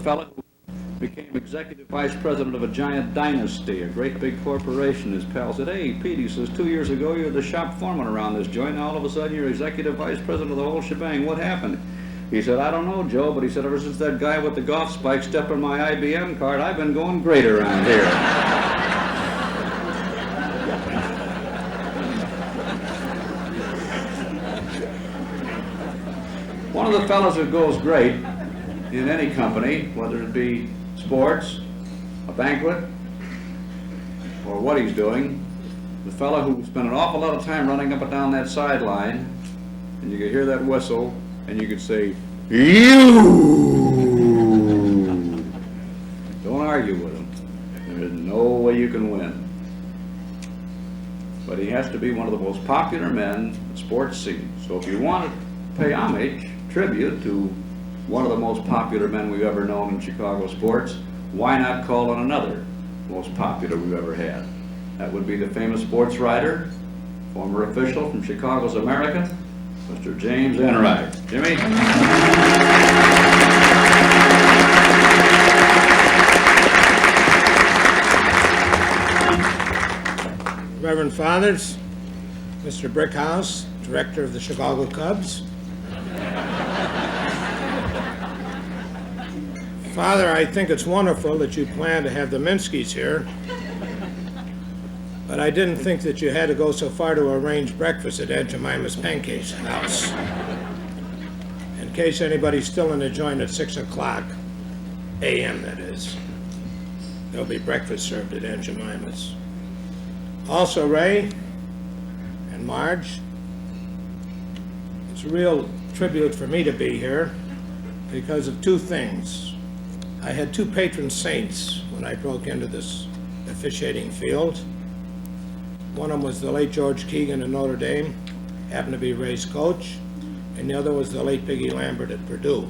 fellow who became executive vice president of a giant dynasty, a great big corporation. His pal said, "Hey, Pete," he says, "2 years ago you're the shop foreman around this joint, now all of a sudden you're executive vice president of the whole shebang. What happened?" He said, "I don't know, Joe," but he said, "ever since that guy with the golf spikes stepped on my IBM card, I've been going great around here." One of the fellows who goes great in any company, whether it be sports, a banquet, or what he's doing, the fellow who spent an awful lot of time running up and down that sideline, and you could hear that whistle, and you could say, "You!" Don't argue with him. There's no way you can win. But he has to be one of the most popular men in the sports scene. So if you want to pay homage, tribute to one of the most popular men we've ever known in Chicago sports, why not call on another most popular we've ever had? That would be the famous sports writer, former official from Chicago's American, Mr. James Enright. Jimmy? Reverend Fathers, Mr. Brickhouse, director of the Chicago Cubs. Father, I think it's wonderful that you plan to have the Minskys here, but I didn't think that you had to go so far to arrange breakfast at Aunt Jemima's Pancake's house. In case anybody's still in the joint at 6 o'clock, a.m. that is, there'll be breakfast served at Aunt Jemima's. Also, Ray and Marge, it's a real tribute for me to be here because of two things. I had two patron saints when I broke into this officiating field. One of them was the late George Keegan at Notre Dame, happened to be Ray's coach, and the other was the late Piggy Lambert at Purdue.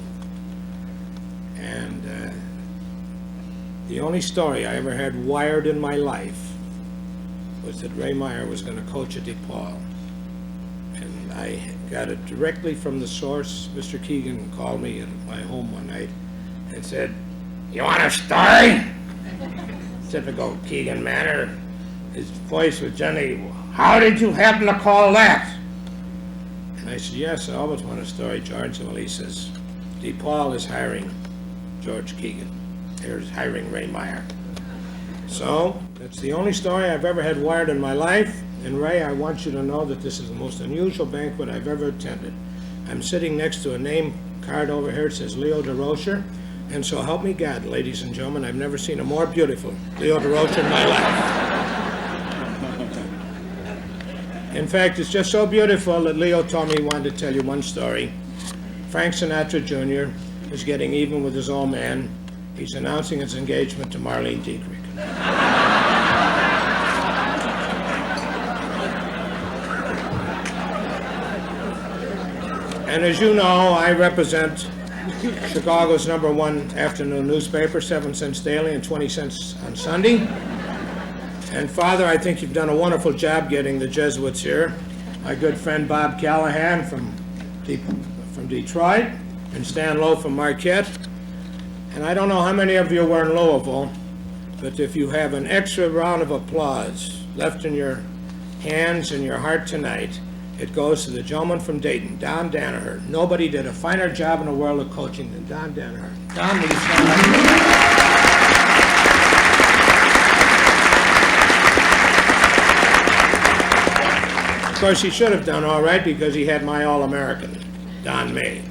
And the only story I ever had wired in my life was that Ray Meyer was going to coach at DePaul. And I got it directly from the source. Mr. Keegan called me at my home one night and said, "You want a story?" Typical Keegan manner. His voice was gently, "How did you happen to call that?" And I said, "Yes, I always want a story, George." Well, he says, "DePaul is hiring George Keegan. They're hiring Ray Meyer." So, that's the only story I've ever had wired in my life. And Ray, I want you to know that this is the most unusual banquet I've ever attended. I'm sitting next to a name card over here. It says Leo DeRocher. And so help me God, ladies and gentlemen, I've never seen a more beautiful Leo DeRocher in my life. In fact, it's just so beautiful that Leo told me he wanted to tell you one story. Frank Sinatra Jr. is getting even with his old man. He's announcing his engagement to Marlene Dietrich. And as you know, I represent Chicago's #1 afternoon newspaper, 7 cents daily and 20 cents on Sunday. And Father, I think you've done a wonderful job getting the Jesuits here. My good friend Bob Callahan from Detroit and Stan Lowe from Marquette. And I don't know how many of you were in Louisville, but if you have an extra round of applause left in your hands and your heart tonight, it goes to the gentleman from Dayton, Don Danaher. Nobody did a finer job in the world of coaching than Don Danaher. Don, will you stand up? Of course, he should have done all right because he had my All-American, Don May.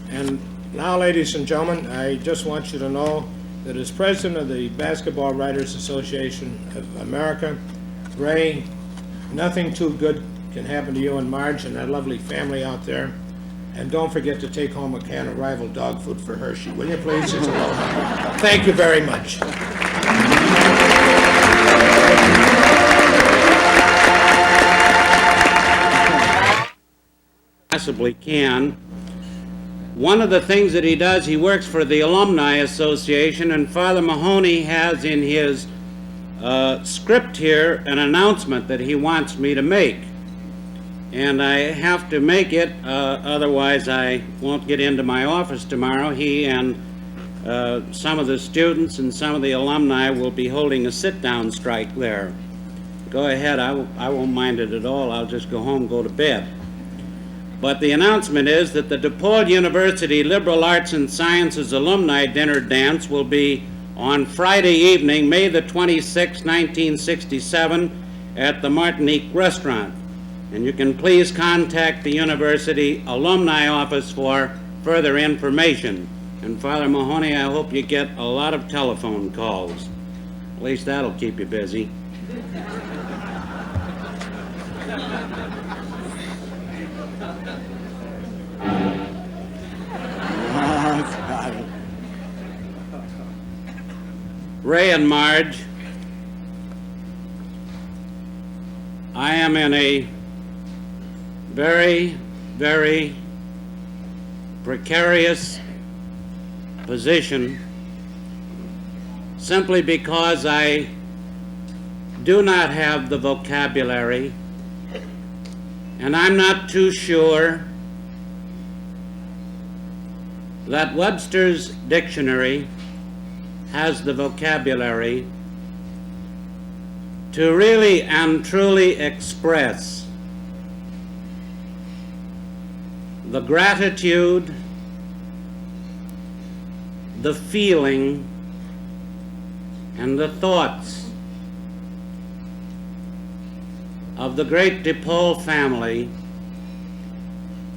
And now, ladies and gentlemen, I just want you to know that as president of the Basketball Writers Association of America, Ray, nothing too good can happen to you and Marge and that lovely family out there. And don't forget to take home a can of rival dog food for Hershey, will you please? It's a low number. Thank you very much. Possibly can. One of the things that he does, he works for the Alumni Association, and Father Mahoney has in his script here an announcement that he wants me to make. And I have to make it, otherwise I won't get into my office tomorrow. He and some of the students and some of the alumni will be holding a sit-down strike there. Go ahead, I won't mind it at all. I'll just go home, go to bed. But the announcement is that the DePaul University Liberal Arts and Sciences Alumni Dinner Dance will be on Friday evening, May the 26th, 1967, at the Martinique Restaurant. And you can please contact the University Alumni Office for further information. And Father Mahoney, I hope you get a lot of telephone calls. At least that'll keep you busy. Ray and Marge, I am in a very, very precarious position simply because I do not have the vocabulary, and I'm not too sure that Webster's dictionary has the vocabulary to really and truly express the gratitude, the feeling, and the thoughts of the great DePaul family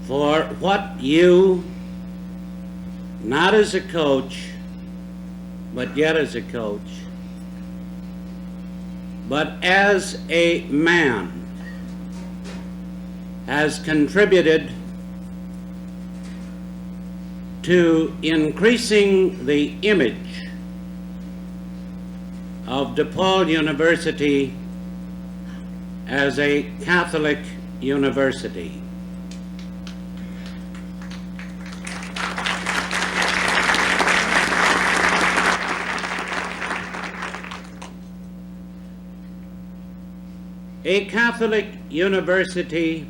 for what you, not as a coach, but yet as a coach, but as a man, has contributed to increasing the image of DePaul University as a Catholic university. A Catholic university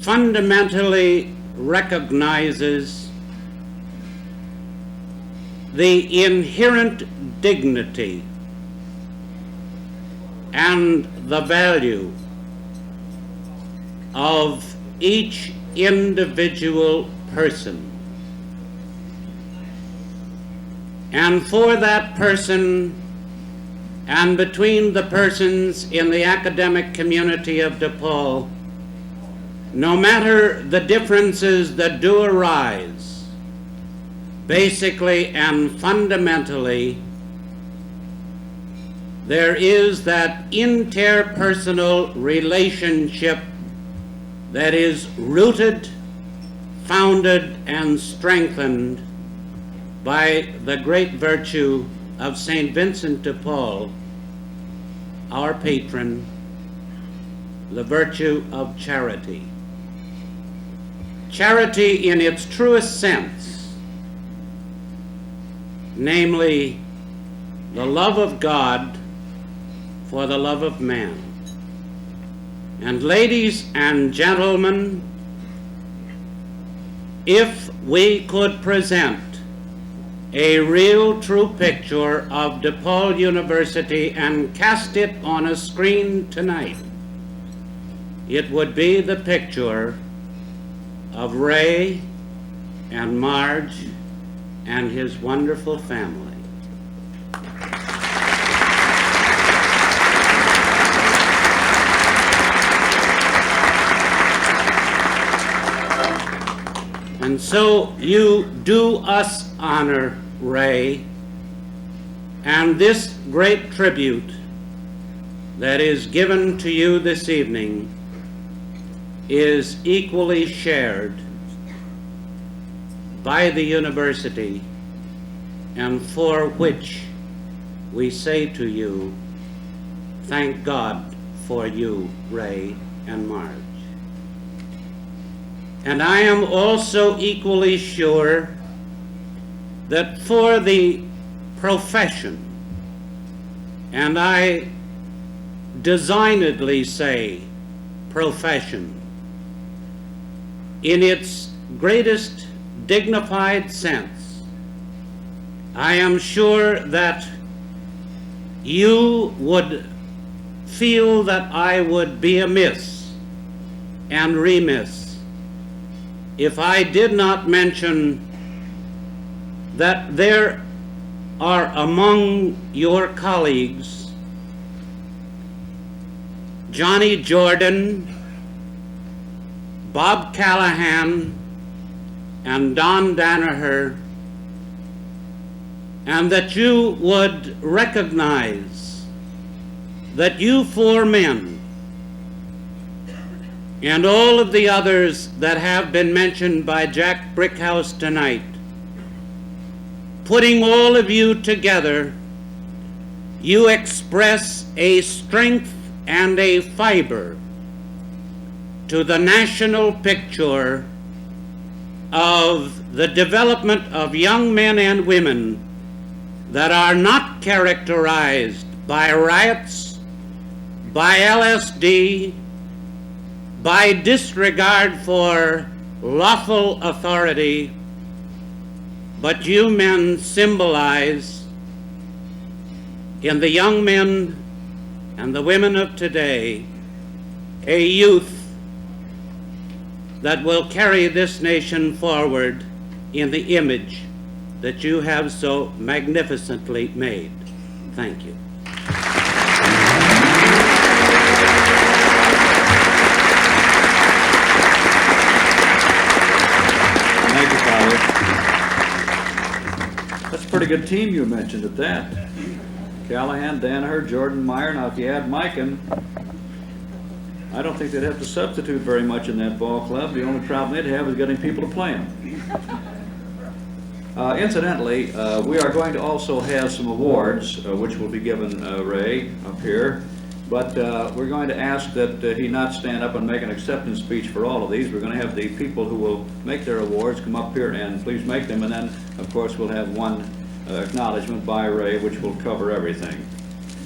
fundamentally recognizes the inherent dignity and the value of each individual person. And for that person, and between the persons in the academic community of DePaul, no matter the differences that do arise, basically and fundamentally, there is that interpersonal relationship that is rooted, founded, and strengthened by the great virtue of St. Vincent de Paul, our patron, the virtue of charity. Charity in its truest sense, namely the love of God for the love of man. And ladies and gentlemen, if we could present a real true picture of DePaul University and cast it on a screen tonight, it would be the picture of Ray and Marge and his wonderful family. And so you do us honor, Ray, and this great tribute that is given to you this evening is equally shared by the university, and for which we say to you, thank God for you, Ray and Marge. And I am also equally sure that for the profession, and I designedly say profession, in its greatest dignified sense, I am sure that you would feel that I would be amiss and remiss if I did not mention that there are among your colleagues Johnny Jordan, Bob Callahan, and Don Danaher, and that you would recognize that you four men and all of the others that have been mentioned by Jack Brickhouse tonight, putting all of you together, you express a strength and a fiber to the national picture of the development of young men and women that are not characterized by riots, by LSD, by disregard for lawful authority, but you men symbolize in the young men and the women of today a youth that will carry this nation forward in the image that you have so magnificently made. Thank you. Thank you, Father. That's a pretty good team you mentioned at that. Callahan, Danaher, Jordan, Meyer. Now, if you add Mikan, I don't think they'd have to substitute very much in that ball club. The only problem they'd have is getting people to play them. Incidentally, we are going to also have some awards, which will be given Ray up here. But we're going to ask that he not stand up and make an acceptance speech for all of these. We're going to have the people who will make their awards come up here and please make them. And then, of course, we'll have one acknowledgement by Ray, which will cover everything.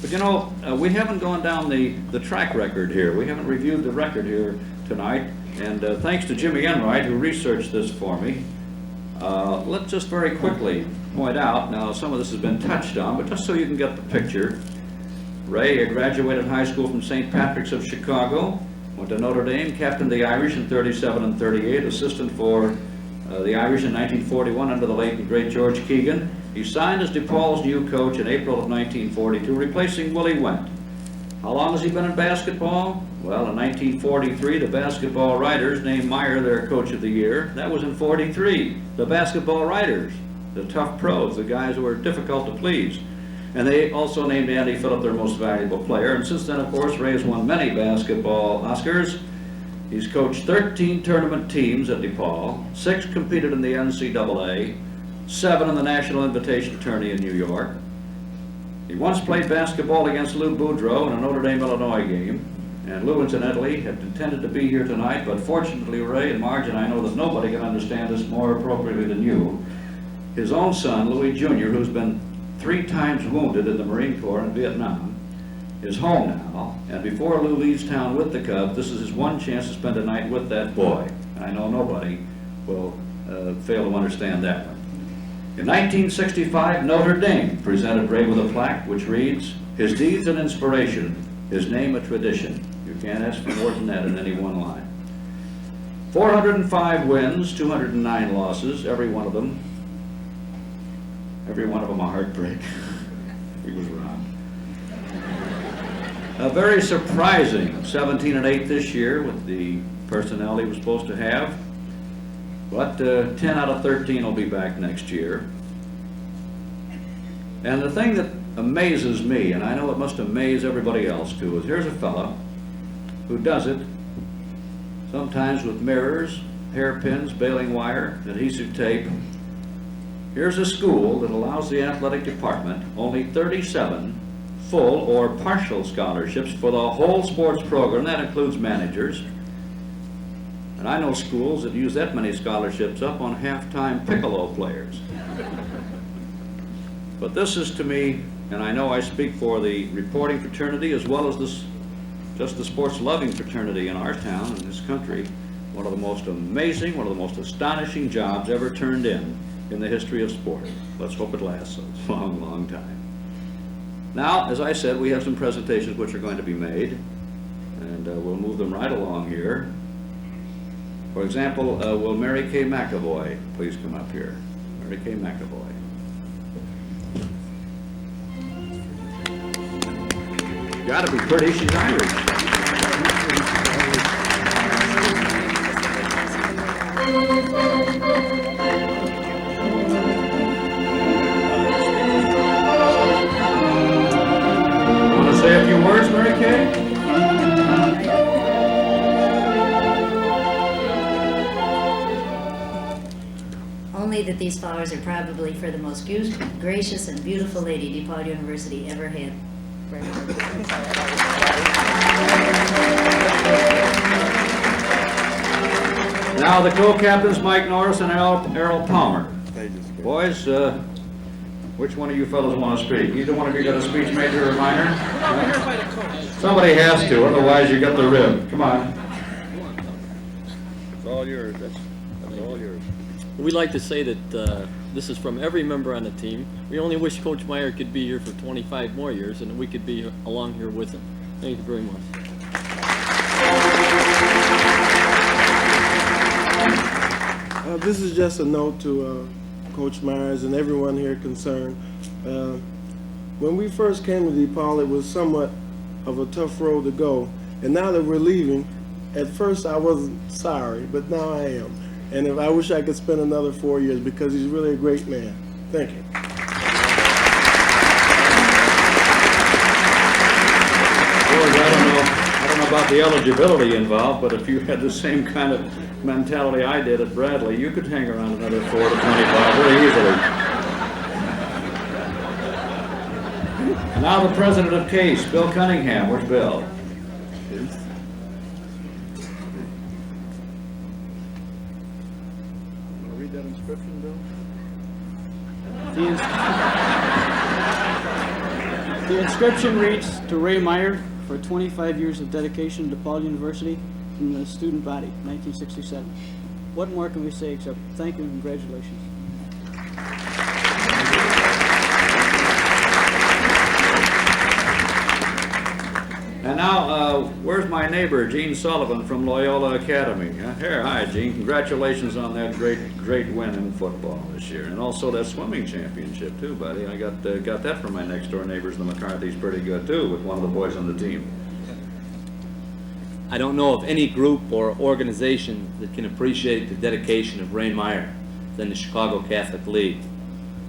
But you know, we haven't gone down the track record here. We haven't reviewed the record here tonight. And thanks to Jimmy Enright, who researched this for me, let's just very quickly point out, now some of this has been touched on, but just so you can get the picture. Ray graduated high school from St. Patrick's of Chicago, went to Notre Dame, captained the Irish in 37 and 38, assistant for the Irish in 1941 under the late and great George Keegan. He signed as DePaul's new coach in April of 1942, replacing Willie Wendt. How long has he been in basketball? Well, in 1943, the basketball writers named Meyer their coach of the year. That was in 43. The basketball writers, the tough pros, the guys who were difficult to please. And they also named Andy Phillip their most valuable player. And since then, of course, Ray has won many basketball Oscars. He's coached 13 tournament teams at DePaul, 6 competed in the NCAA, 7 in the National Invitation Tourney in New York. He once played basketball against Lou Boudreau in a Notre Dame, Illinois game. And Lou, incidentally, had intended to be here tonight, but fortunately, Ray and Marge, and I know that nobody can understand this more appropriately than you. His own son, Louis Jr., who's been 3 times wounded in the Marine Corps in Vietnam, is home now, and before Lou leaves town with the Cubs, this is his one chance to spend a night with that boy. And I know nobody will fail to understand that one. In 1965, Notre Dame presented Ray with a plaque which reads, "His deeds an inspiration, his name a tradition." You can't ask for more than that in any one line. 405 wins, 209 losses, every one of them a heartbreak. He was wrong. A very surprising 17 and 8 this year with the personnel he was supposed to have. But 10 out of 13 will be back next year. And the thing that amazes me, and I know it must amaze everybody else too, is here's a fella who does it sometimes with mirrors, hairpins, baling wire, adhesive tape. Here's a school that allows the athletic department only 37 full or partial scholarships for the whole sports program. That includes managers. And I know schools that use that many scholarships up on half-time piccolo players. But this is, to me, and I know I speak for the reporting fraternity as well as just the sports-loving fraternity in our town and this country, one of the most amazing, one of the most astonishing jobs ever turned in in the history of sport. Let's hope it lasts a long, long time. Now, as I said, we have some presentations which are going to be made, and we'll move them right along here. For example, will Mary Kay McAvoy please come up here? Mary Kay McAvoy. Gotta be pretty, she's Irish. Want to say a few words, Mary Kay? Only that these flowers are probably for the most gracious and beautiful lady DePaul University ever had. Now the co-captains, Mike Norris and Errol Palmer. Boys, which one of you fellows want to speak? Either one of you got a speech, major or minor? Somebody has to, otherwise you got the rib. Come on. It's all yours. That's all yours. We'd like to say that this is from every member on the team. We only wish Coach Meyer could be here for 25 more years and we could be along here with him. Thank you very much. This is just a note to Coach Myers and everyone here concerned. When we first came to DePaul, it was somewhat of a tough road to go. And now that we're leaving, at first I wasn't sorry, but now I am. And if I wish I could spend another 4 years because he's really a great man. Thank you. Boys, I don't know about the eligibility involved, but if you had the same kind of mentality I did at Bradley, you could hang around another 4 to 25 very easily. Now the president of CASE, Bill Cunningham. Where's Bill? Read that inscription, Bill. The inscription reads, to Ray Meyer, for 25 years of dedication to DePaul University from the student body, 1967. What more can we say except thank you and congratulations. And now, where's my neighbor, Gene Sullivan from Loyola Academy? Here, hi, Gene. Congratulations on that great win in football this year, and also that swimming championship too, buddy. I got that from my next door neighbors, the McCarthy's, pretty good too, with one of the boys on the team. I don't know of any group or organization that can appreciate the dedication of Ray Meyer than the Chicago Catholic League.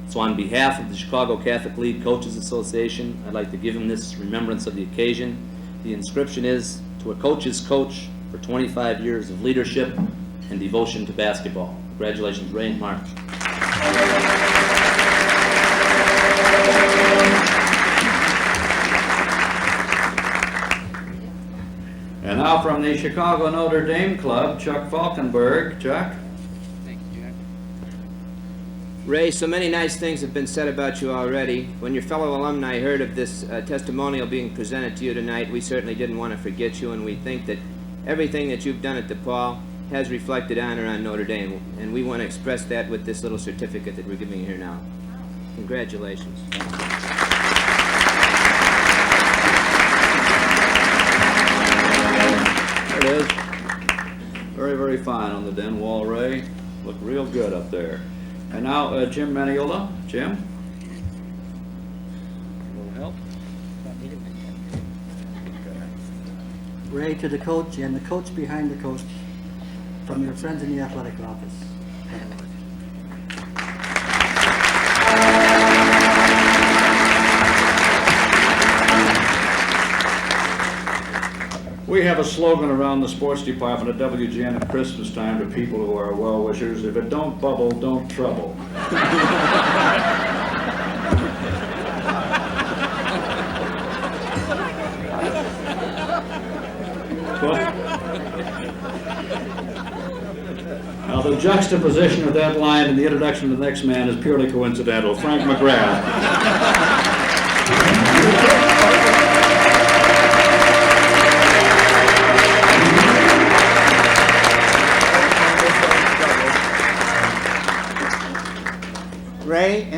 So on behalf of the Chicago Catholic League Coaches Association, I'd like to give him this remembrance of the occasion. The inscription is, to a coach's coach for 25 years of leadership and devotion to basketball. Congratulations, Ray and Mark. And now from the Chicago Notre Dame Club, Chuck Falkenberg. Chuck? Ray, so many nice things have been said about you already. When your fellow alumni heard of this testimonial being presented to you tonight, we certainly didn't want to forget you, and we think that everything that you've done at DePaul has reflected honor on Notre Dame, and we want to express that with this little certificate that we're giving you here now. Congratulations. There it is. Very, very fine on the den wall, Ray. Look real good up there. And now, Jim Maniola. Jim? A little help? Ray, to the coach and the coach behind the coach, from your friends in the athletic office. We have a slogan around the sports department at WGN at Christmas time to people who are well-wishers: if it don't bubble, don't trouble. Now, the juxtaposition of that line in the introduction to the next man is purely coincidental. Frank McGrath.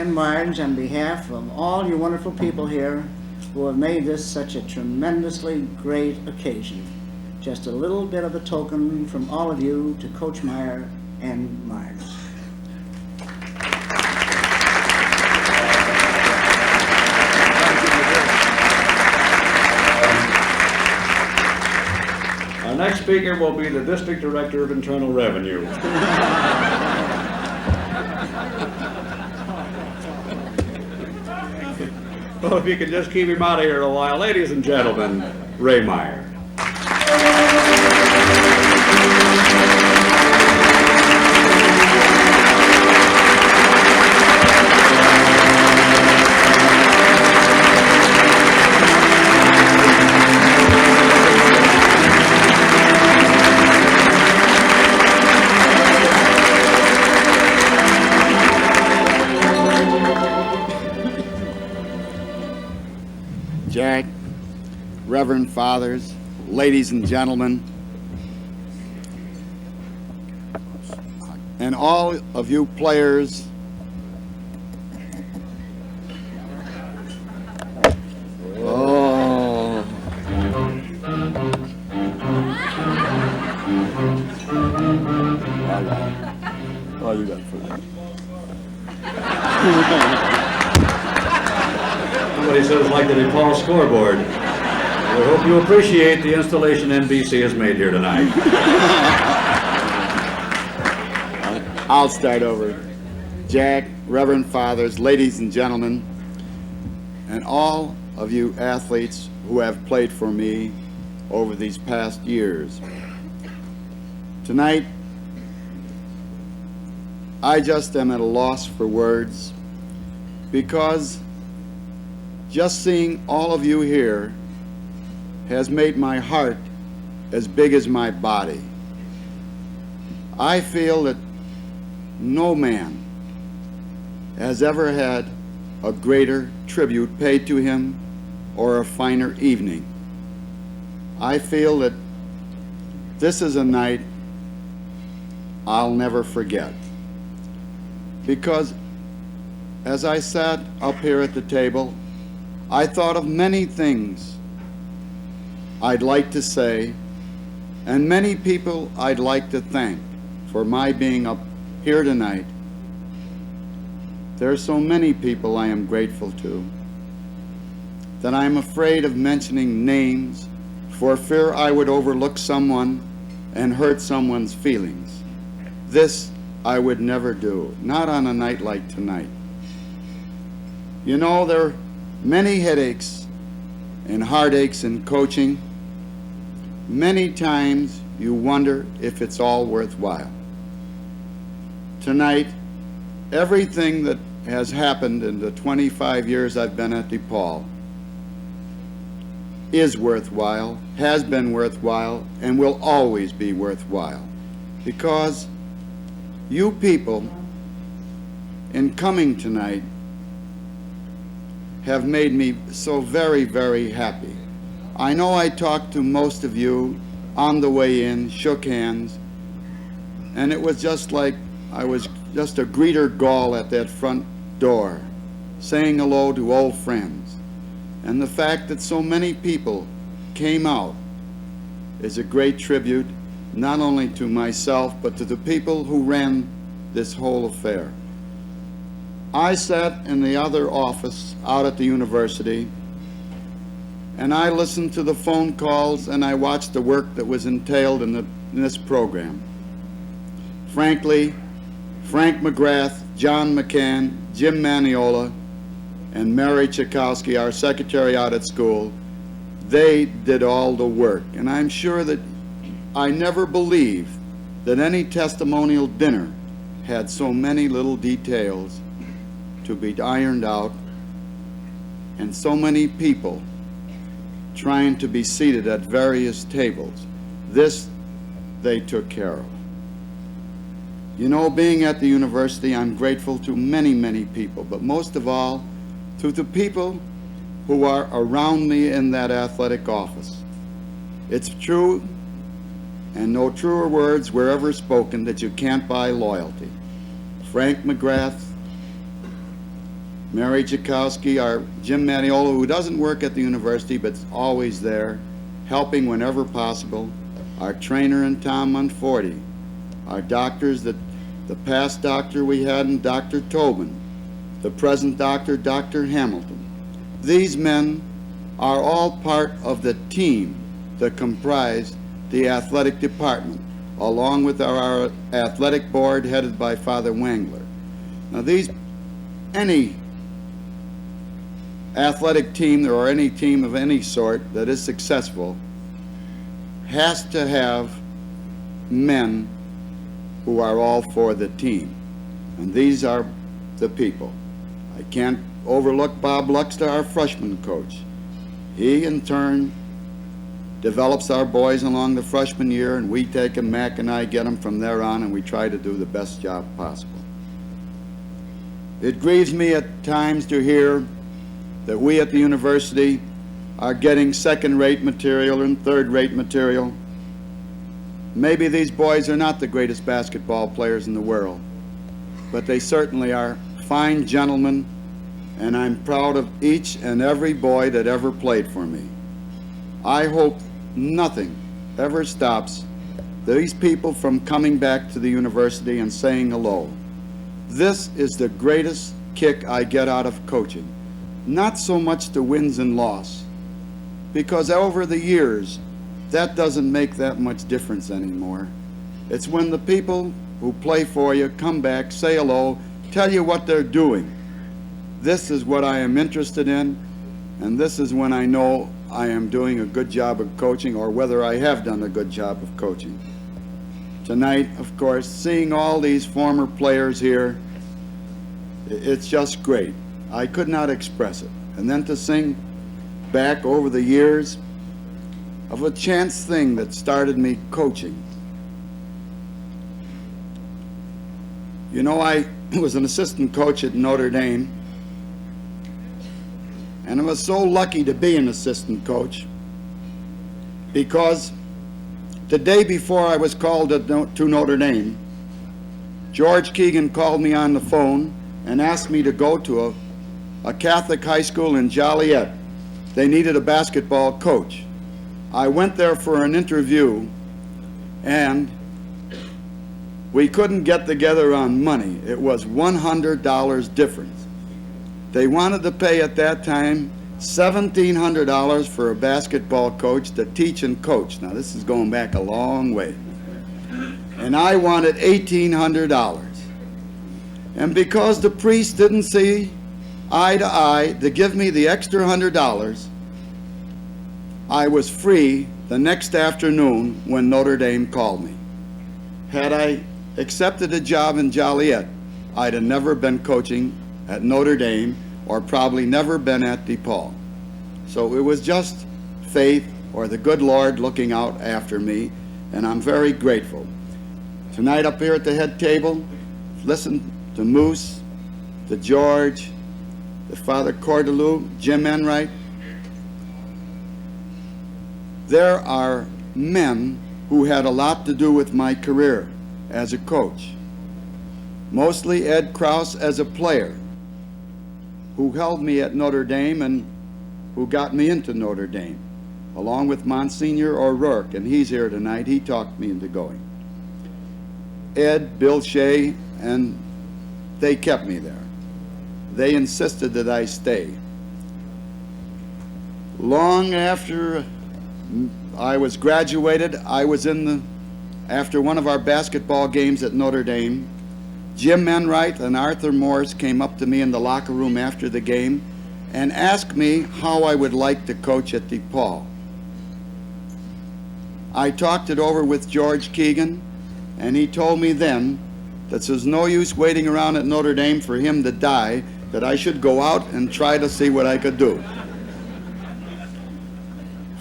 and Marge, on behalf of all you wonderful people here who have made this such a tremendously great occasion. Just a little bit of a token from all of you to Coach Meyer and Marge. Our next speaker will be the District Director of Internal Revenue. Well, if you can just keep him out of here a while, ladies and gentlemen, Ray Meyer. Jack, Reverend Fathers, ladies and gentlemen, and all of you players, oh, all you got for that. Somebody says like the DePaul scoreboard. We hope you appreciate the installation NBC has made here tonight. I'll start over. Jack, Reverend Fathers, ladies and gentlemen, and all of you athletes who have played for me over these past years. Tonight, I just am at a loss for words because just seeing all of you here has made my heart as big as my body. I feel that no man has ever had a greater tribute paid to him or a finer evening. I feel that this is a night I'll never forget. Because as I sat up here at the table, I thought of many things I'd like to say, and many people I'd like to thank for my being up here tonight. There are so many people I am grateful to that I'm afraid of mentioning names for fear I would overlook someone and hurt someone's feelings. This I would never do, not on a night like tonight. You know, there are many headaches and heartaches in coaching. Many times you wonder if it's all worthwhile. Tonight, everything that has happened in the 25 years I've been at DePaul is worthwhile, has been worthwhile, and will always be worthwhile. Because you people, in coming tonight, have made me so very, very happy. I know I talked to most of you on the way in, shook hands, and it was just like I was just a greeter gall at that front door, saying hello to old friends. And the fact that so many people came out is a great tribute, not only to myself, but to the people who ran this whole affair. I sat in the other office out at the university, and I listened to the phone calls and I watched the work that was entailed in this program. Frankly, Frank McGrath, John McCann, Jim Maniola, and Mary Chakowski, our secretary out at school, they did all the work. And I'm sure that I never believed that any testimonial dinner had so many little details to be ironed out, and so many people trying to be seated at various tables. This they took care of. You know, being at the university, I'm grateful to many, many people, but most of all, to the people who are around me in that athletic office. It's true, and no truer words were ever spoken, that you can't buy loyalty. Frank McGrath, Mary Jakowski, our Jim Maniola, who doesn't work at the university but's always there, helping whenever possible, our trainer in Tom Monforti, our doctors, the past doctor we had in Dr. Tobin, the present doctor, Dr. Hamilton. These men are all part of the team that comprise the athletic department, along with our athletic board headed by Father Wangler. Now any athletic team or any team of any sort that is successful has to have men who are all for the team. And these are the people. I can't overlook Bob Luxter, our freshman coach. He, in turn, develops our boys along the freshman year, and we take them, Mac and I get them from there on, and we try to do the best job possible. It grieves me at times to hear that we at the university are getting second-rate material and third-rate material. Maybe these boys are not the greatest basketball players in the world, but they certainly are fine gentlemen, and I'm proud of each and every boy that ever played for me. I hope nothing ever stops these people from coming back to the university and saying hello. This is the greatest kick I get out of coaching. Not so much the wins and loss, because over the years, that doesn't make that much difference anymore. It's when the people who play for you come back, say hello, tell you what they're doing. This is what I am interested in, and this is when I know I am doing a good job of coaching, or whether I have done a good job of coaching. Tonight, of course, seeing all these former players here, it's just great. I could not express it. And then to sing back over the years of a chance thing that started me coaching. You know, I was an assistant coach at Notre Dame, and I was so lucky to be an assistant coach because the day before I was called to Notre Dame, George Keegan called me on the phone and asked me to go to a Catholic high school in Joliet. They needed a basketball coach. I went there for an interview, and we couldn't get together on money. It was $100 difference. They wanted to pay at that time $1,700 for a basketball coach to teach and coach. Now this is going back a long way. And I wanted $1,800. And because the priest didn't see eye to eye to give me the extra $100, I was free the next afternoon when Notre Dame called me. Had I accepted a job in Joliet, I'd have never been coaching at Notre Dame, or probably never been at DePaul. So it was just faith, or the good Lord looking out after me, and I'm very grateful. Tonight up here at the head table, listen to Moose, to George, to Father Cordelou, Jim Enright. There are men who had a lot to do with my career as a coach. Mostly Ed Krause as a player, who held me at Notre Dame and who got me into Notre Dame, along with Monsignor O'Rourke, and he's here tonight. He talked me into going. Ed, Bill Shea, and they kept me there. They insisted that I stay. Long after I was graduated, I was after one of our basketball games at Notre Dame, Jim Enright and Arthur Morse came up to me in the locker room after the game and asked me how I would like to coach at DePaul. I talked it over with George Keegan, and he told me then that there's no use waiting around at Notre Dame for him to die, that I should go out and try to see what I could do.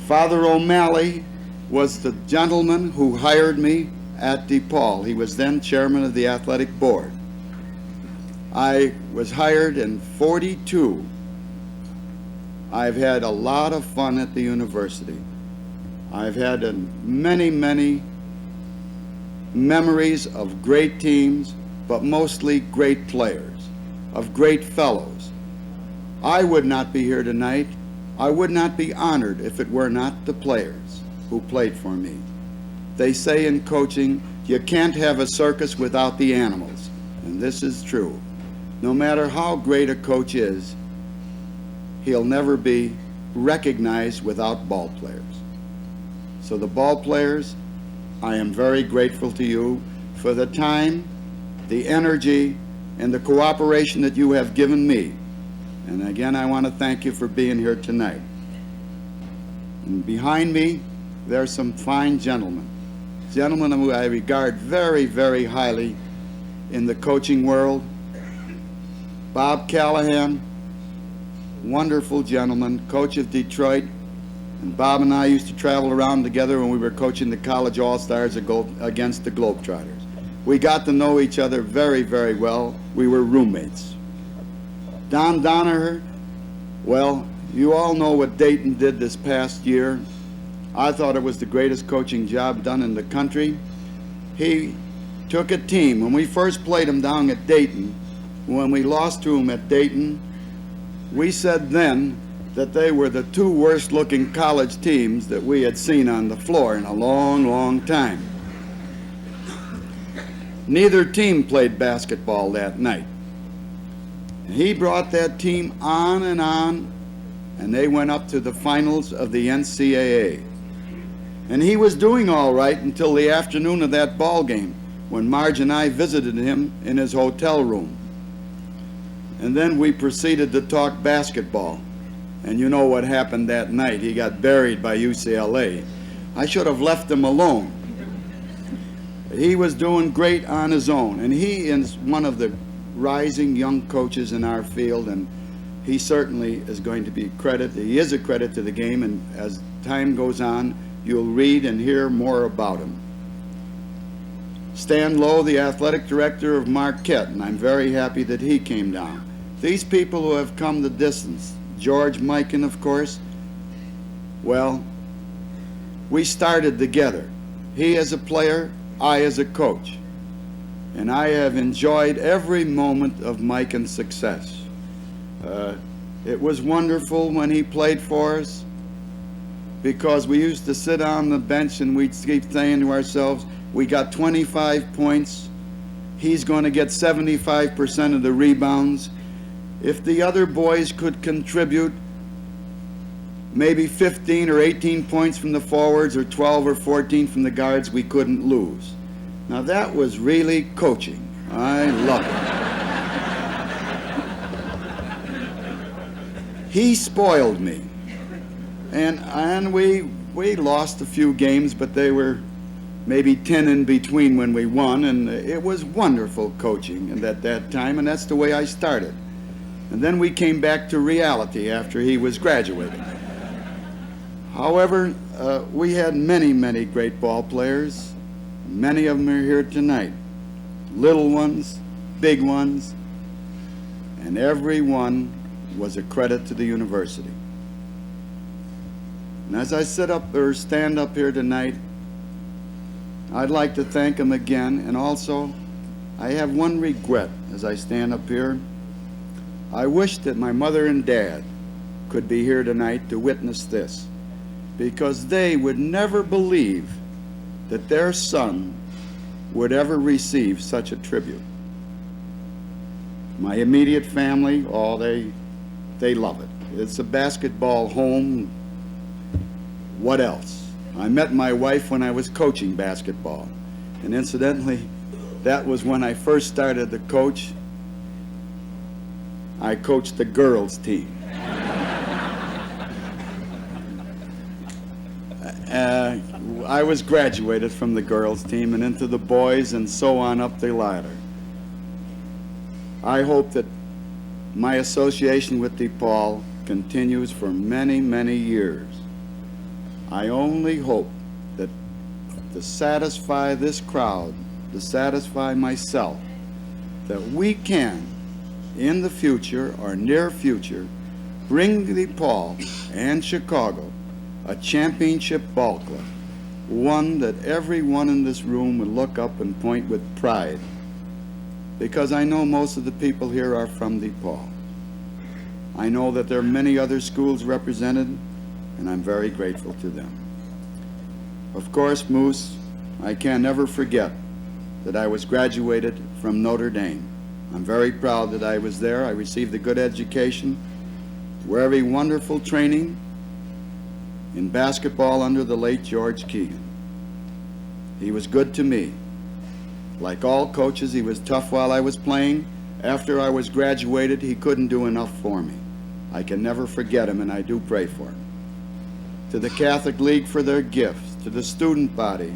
Father O'Malley was the gentleman who hired me at DePaul. He was then chairman of the athletic board. I was hired in '42. I've had a lot of fun at the university. I've had many, many memories of great teams, but mostly great players, of great fellows. I would not be here tonight. I would not be honored if it were not the players who played for me. They say in coaching, you can't have a circus without the animals, and this is true. No matter how great a coach is, he'll never be recognized without ball players. So the ball players, I am very grateful to you for the time, the energy, and the cooperation that you have given me. And again, I want to thank you for being here tonight. And behind me, there are some fine gentlemen. Gentlemen who I regard very, very highly in the coaching world. Bob Callahan, wonderful gentleman, coach of Detroit. And Bob and I used to travel around together when we were coaching the college all-stars against the Globetrotters. We got to know each other very, very well. We were roommates. Don Donaher, well, you all know what Dayton did this past year. I thought it was the greatest coaching job done in the country. He took a team. When we first played him down at Dayton, when we lost to him at Dayton, we said then that they were the two worst looking college teams that we had seen on the floor in a long, long time. Neither team played basketball that night. He brought that team on, and they went up to the finals of the NCAA. And he was doing all right until the afternoon of that ball game, when Marge and I visited him in his hotel room. And then we proceeded to talk basketball. And you know what happened that night. He got buried by UCLA. I should have left him alone. He was doing great on his own, and he is one of the rising young coaches in our field, and he certainly is going to be he is a credit to the game, and as time goes on, you'll read and hear more about him. Stan Lowe, the athletic director of Marquette, and I'm very happy that he came down. These people who have come the distance, George Mikan, of course, well, we started together. He as a player, I as a coach. And I have enjoyed every moment of Mikan's success. It was wonderful when he played for us, because we used to sit on the bench and we'd keep saying to ourselves, we got 25 points, he's going to get 75% of the rebounds. If the other boys could contribute maybe 15 or 18 points from the forwards or 12 or 14 from the guards, we couldn't lose. Now that was really coaching. I love it. He spoiled me. And we lost a few games, but they were maybe 10 in between when we won, and it was wonderful coaching at that time, and that's the way I started. And then we came back to reality after he was graduating. However, we had many, many great ball players. Many of them are here tonight. Little ones, big ones, and every one was a credit to the university. And as I stand up here tonight, I'd like to thank them again, and also I have one regret as I stand up here. I wish that my mother and dad could be here tonight to witness this, because they would never believe that their son would ever receive such a tribute. My immediate family, they love it. It's a basketball home. What else? I met my wife when I was coaching basketball. And incidentally, that was when I first started to coach. I coached the girls' team. I was graduated from the girls' team and into the boys and so on up the ladder. I hope that my association with DePaul continues for many, many years. I only hope that to satisfy this crowd, to satisfy myself, that we can, in the future or near future, bring DePaul and Chicago a championship ball club, one that everyone in this room would look up and point with pride, because I know most of the people here are from DePaul. I know that there are many other schools represented, and I'm very grateful to them. Of course, Moose, I can never forget that I was graduated from Notre Dame. I'm very proud that I was there. I received a good education, very wonderful training in basketball under the late George Keegan. He was good to me. Like all coaches, he was tough while I was playing. After I was graduated, he couldn't do enough for me. I can never forget him, and I do pray for him. To the Catholic League for their gifts, to the student body,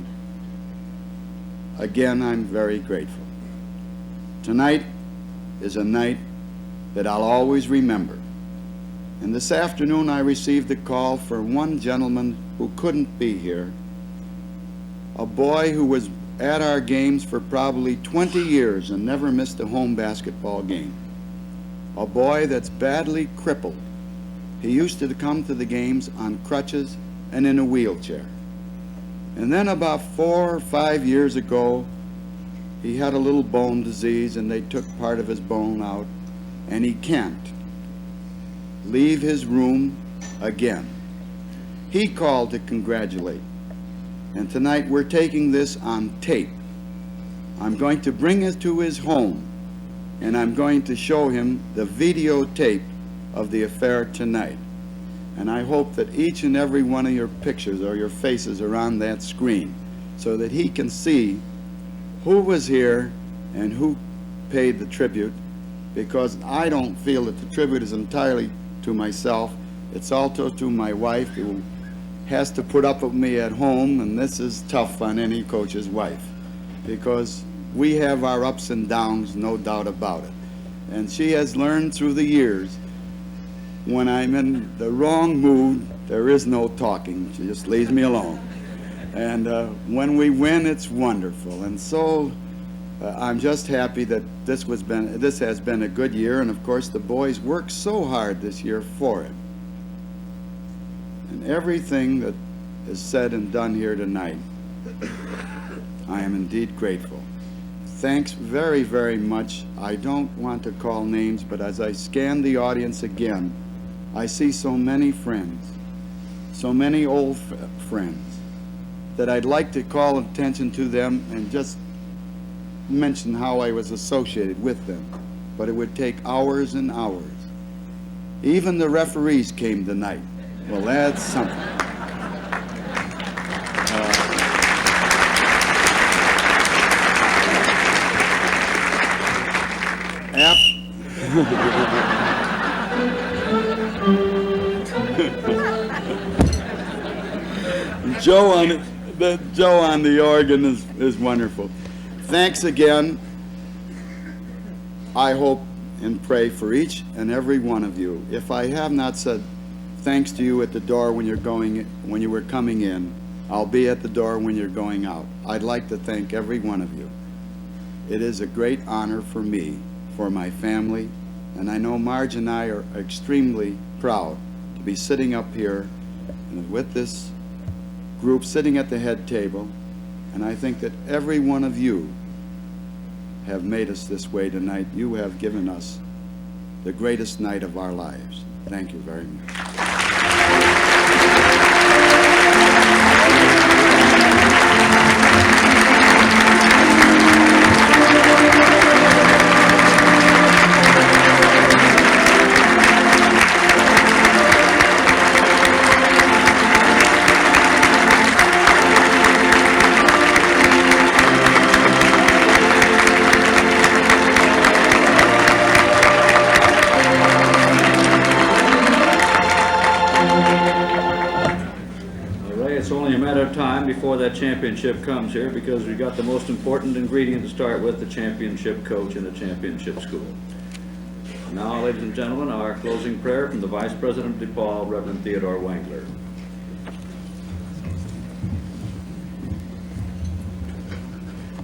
again, I'm very grateful. Tonight is a night that I'll always remember. And this afternoon I received a call for one gentleman who couldn't be here, a boy who was at our games for probably 20 years and never missed a home basketball game. A boy that's badly crippled. He used to come to the games on crutches and in a wheelchair. And then about 4 or 5 years ago, he had a little bone disease and they took part of his bone out, and he can't leave his room again. He called to congratulate. And tonight we're taking this on tape. I'm going to bring it to his home, and I'm going to show him the videotape of the affair tonight. And I hope that each and every one of your pictures or your faces are on that screen so that he can see who was here and who paid the tribute, because I don't feel that the tribute is entirely to myself. It's also to my wife, who has to put up with me at home, and this is tough on any coach's wife, because we have our ups and downs, no doubt about it. And she has learned through the years, when I'm in the wrong mood, there is no talking. She just leaves me alone. And when we win, it's wonderful. And so I'm just happy that this has been a good year. And of course, the boys worked so hard this year for it. And everything that is said and done here tonight, I am indeed grateful. Thanks very, very much. I don't want to call names, but as I scan the audience again, I see so many friends, so many old friends, that I'd like to call attention to them and just mention how I was associated with them. But it would take hours and hours. Even the referees came tonight. Well, that's something. Joe on the organ is wonderful. Thanks again. I hope and pray for each and every one of you. If I have not said thanks to you at the door when you were coming in, I'll be at the door when you're going out. I'd like to thank every one of you. It is a great honor for me, for my family, and I know Marge and I are extremely proud to be sitting up here and with this group sitting at the head table, and I think that every one of you have made us this way tonight. You have given us the greatest night of our lives. Thank you very much. Before that championship comes here, because we got the most important ingredient to start with, the championship coach and the championship school. Now, ladies and gentlemen, our closing prayer from the Vice President of DePaul, Reverend Theodore Wengler.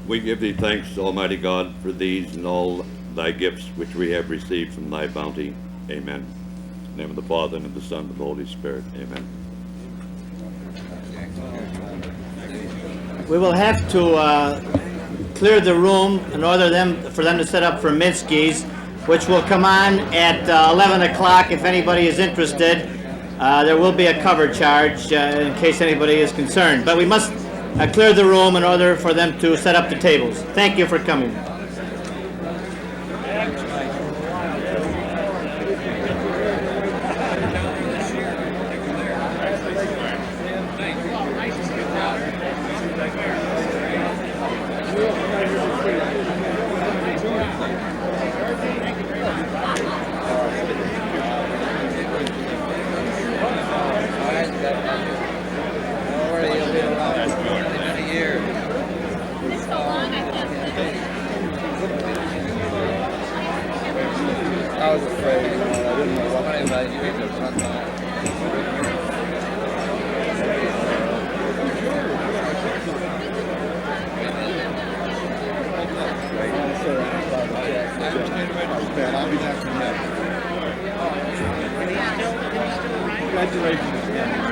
We give thee thanks, Almighty God, for these and all thy gifts which we have received from thy bounty. Amen. In the name of the Father, and of the Son, and of the Holy Spirit. Amen. We will have to clear the room in order for them to set up for mid-skis. which will come on at 11 o'clock if anybody is interested. There will be a cover charge in case anybody is concerned. But we must clear the room in order for them to set up the tables. Thank you for coming. I was afraid, I didn't know what about you either. I'll be back from there. Congratulations.